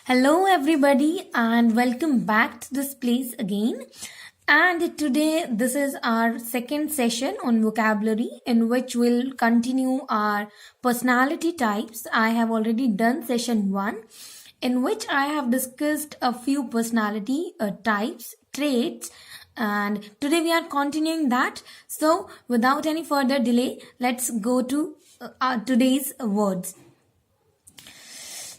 Hello, everybody, and welcome back to this place again. And today, this is our second session on vocabulary, in which we'll continue our personality types. I have already done session 1, in which I have discussed a few personality types, traits, and today we are continuing that. So, without any further delay, let's go to today's words.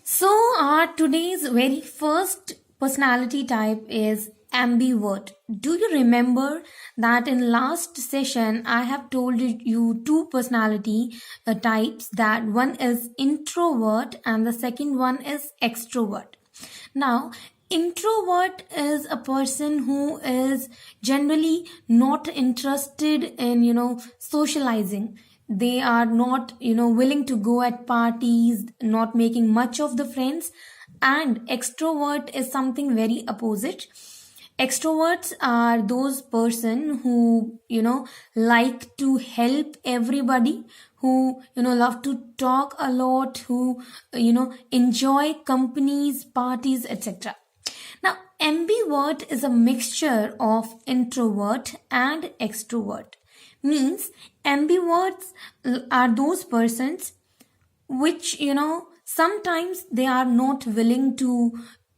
So, our today's very first personality type is ambivert. Do you remember that in last session I have told you two personality types, that one is introvert and the second one is extrovert. Now, introvert is a person who is generally not interested in socializing. They are not willing to go at parties, not making much of the friends. And extrovert is something very opposite. Extroverts are those person who like to help everybody, who love to talk a lot, who enjoy companies, parties, etc. Now, ambivert is a mixture of introvert and extrovert. Means ambiverts are those persons which sometimes they are not willing to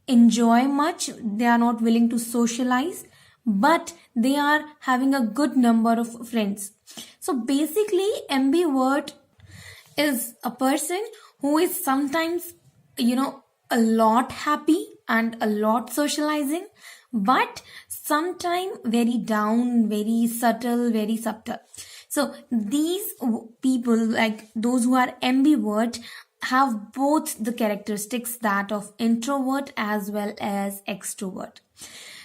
enjoy much, they are not willing to socialize, but they are having a good number of friends. So basically, ambivert is a person who is sometimes a lot happy and a lot socializing, but sometimes very down, very subtle. So these people, like those who are ambivert, have both the characteristics that of introvert as well as extrovert.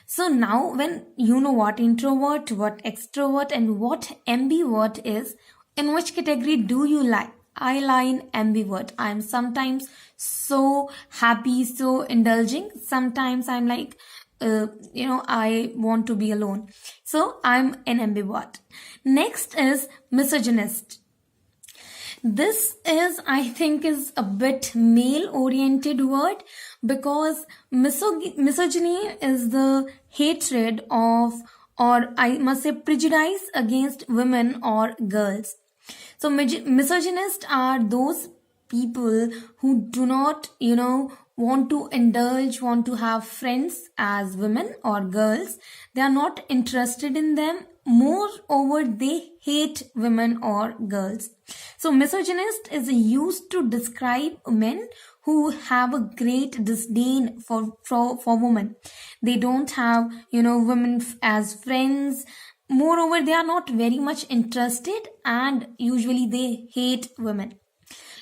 So now when you know what introvert, what extrovert, and what ambivert is, in which category do you lie? I lie in ambivert. I'm sometimes so happy, so indulging. Sometimes I'm like, I want to be alone. So I'm an ambivert. Next is misogynist. This is, I think, is a bit male oriented word, because misogyny is the hatred of, or I must say prejudice against women or girls. So misogynists are those people who do not want to indulge, want to have friends as women or girls. They are not interested in them. Moreover, they hate women or girls. So misogynist is used to describe men who have a great disdain for women. They don't have women as friends. Moreover, they are not very much interested, and usually they hate women.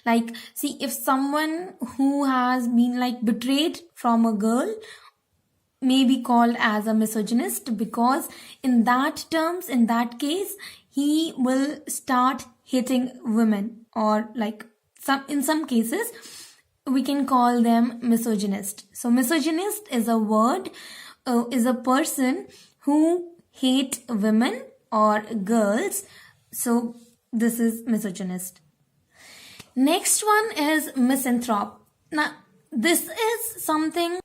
Like, see, if someone who has been like betrayed from a girl may be called as a misogynist, because in that terms, in that case, he will start hating women, or like in some cases we can call them misogynist. So misogynist is a word, is a person who hate women or girls. So this is misogynist. Next one is misanthrope. Now this is something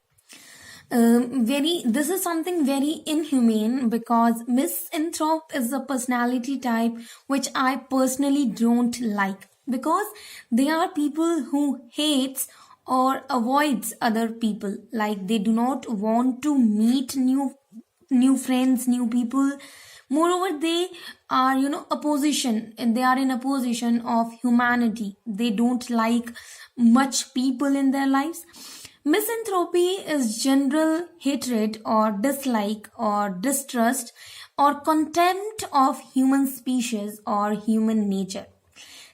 very inhumane, because misanthrope is a personality type which I personally don't like, because they are people who hates or avoids other people. Like, they do not want to meet new friends, new people. Moreover, they are opposition, and they are in opposition of humanity. They don't like much people in their lives. Misanthropy is general hatred or dislike or distrust or contempt of human species or human nature.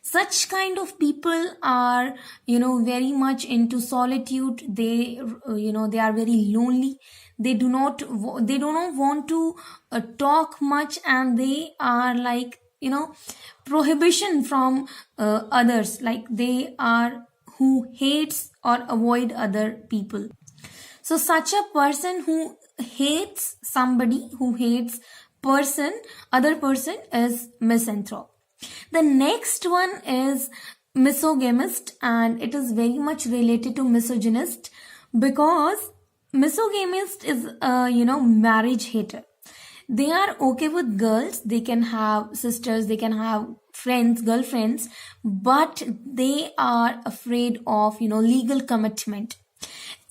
Such kind of people are very much into solitude. They they are very lonely. They do not want to talk much, and they are like prohibition from others. Like, they are who hates or avoid other people. So such a person who hates somebody, who hates other person, is misanthrope. The next one is misogynist, and it is very much related to misogynist, Because misogynist is a marriage hater. They are okay with girls, they can have sisters, they can have friends, girlfriends, but they are afraid of legal commitment.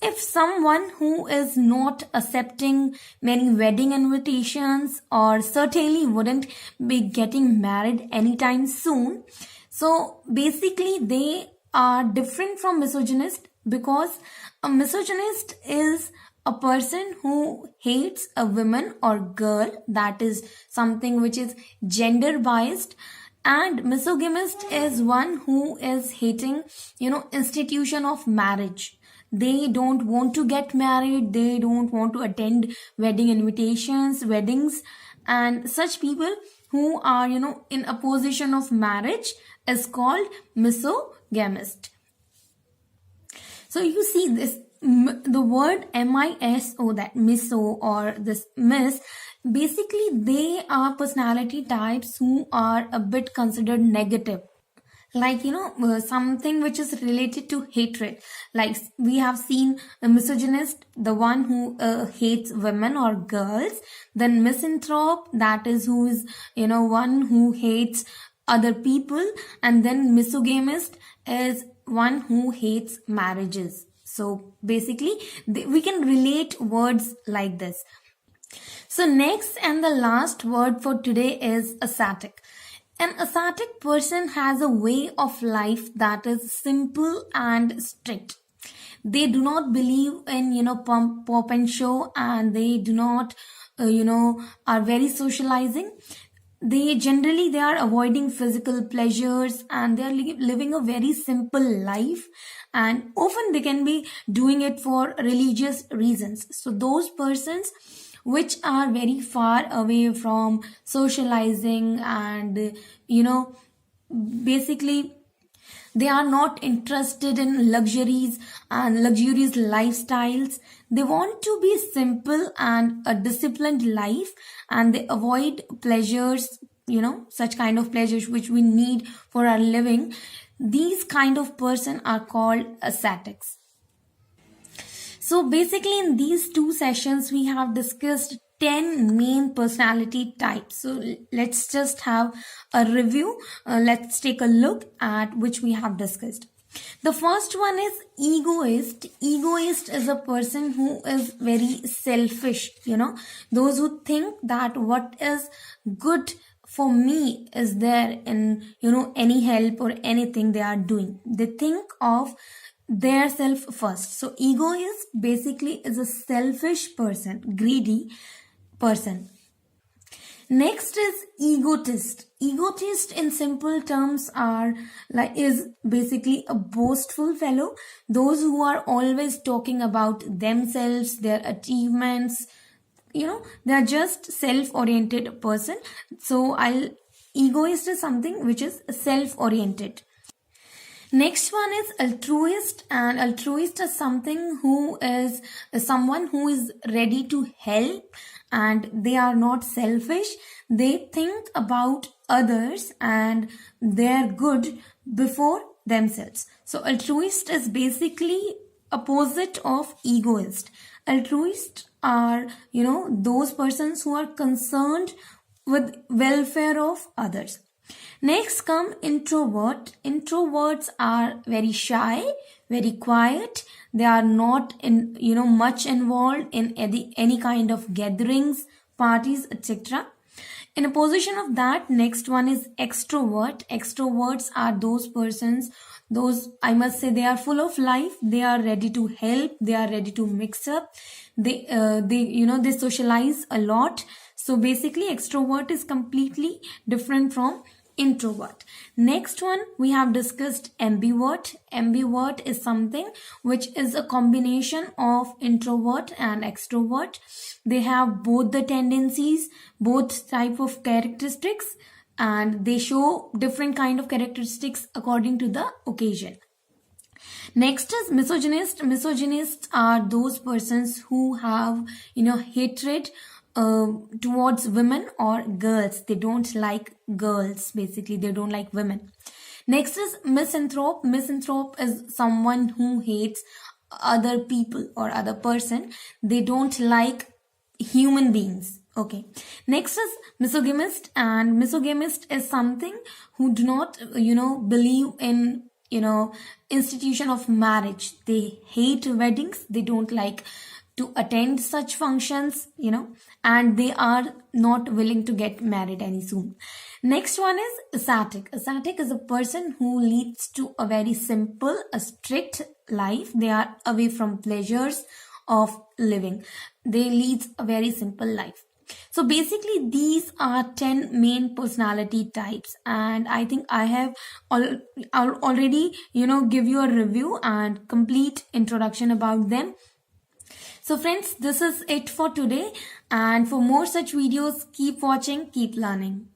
If someone who is not accepting many wedding invitations or certainly wouldn't be getting married anytime soon, so basically they are different from misogynist, because a misogynist is a person who hates a woman or girl, that is something which is gender biased, and misogynist is one who is hating institution of marriage. They don't want to get married, they don't want to attend wedding invitations, weddings, and such people who are in opposition of marriage is called misogamist. So you see this, the word miso, that miso or this miss, basically they are personality types who are a bit considered negative, like something which is related to hatred. Like we have seen a misogynist, the one who hates women or girls, then misanthrope, that is who is one who hates other people, and then misogamist is one who hates marriages. So basically we can relate words like this. So next and the last word for today is ascetic. An ascetic person has a way of life that is simple and strict. They do not believe in pump and show, and they do not are very socializing. They are avoiding physical pleasures, and they are living a very simple life, and often they can be doing it for religious reasons. So those persons which are very far away from socializing, and basically they are not interested in luxuries and luxurious lifestyles. They want to be simple and a disciplined life, and they avoid pleasures, such kind of pleasures which we need for our living. These kind of person are called ascetics. So basically in these two sessions we have discussed 10 main personality types. So let's just have a review. Let's take a look at which we have discussed. The first one is egoist. Egoist is a person who is very selfish, those who think that what is good for me is there in any help or anything they are doing. They think of their self first. So egoist basically is a selfish person, greedy person. Next is egotist. Egotist in simple terms is basically a boastful fellow, those who are always talking about themselves, their achievements. They are just self-oriented person. So egoist is something which is self-oriented. Next one is altruist, and altruist is someone who is ready to help, and they are not selfish. They think about others and their good before themselves. So altruist is basically opposite of egoist. Altruist are those persons who are concerned with welfare of others. Next come introvert. Introverts are very shy, very quiet. They are not much involved in any kind of gatherings, parties, etc. In opposition of that, next one is extrovert. Extroverts are those persons, I must say, they are full of life. They are ready to help. They are ready to mix up. They socialize a lot. So basically extrovert is completely different from introvert. Next one we have discussed ambivert. Ambivert is something which is a combination of introvert and extrovert. They have both the tendencies, both type of characteristics, and they show different kind of characteristics according to the occasion. Next is misogynist. Misogynists are those persons who have hatred towards women or girls. They don't like girls, basically they don't like women. Next is misanthrope. Misanthrope is someone who hates other people or other person. They don't like human beings. Okay. Next is misogynist, and misogynist is something who do not, believe in, institution of marriage. They hate weddings. They don't like to attend such functions, and they are not willing to get married any soon. Next one is ascetic. Ascetic is a person who leads to a very simple, a strict life. They are away from pleasures of living. They lead a very simple life. So basically these are 10 main personality types, and I think I have already give you a review and complete introduction about them. So friends, this is it for today, and for more such videos, keep watching, keep learning.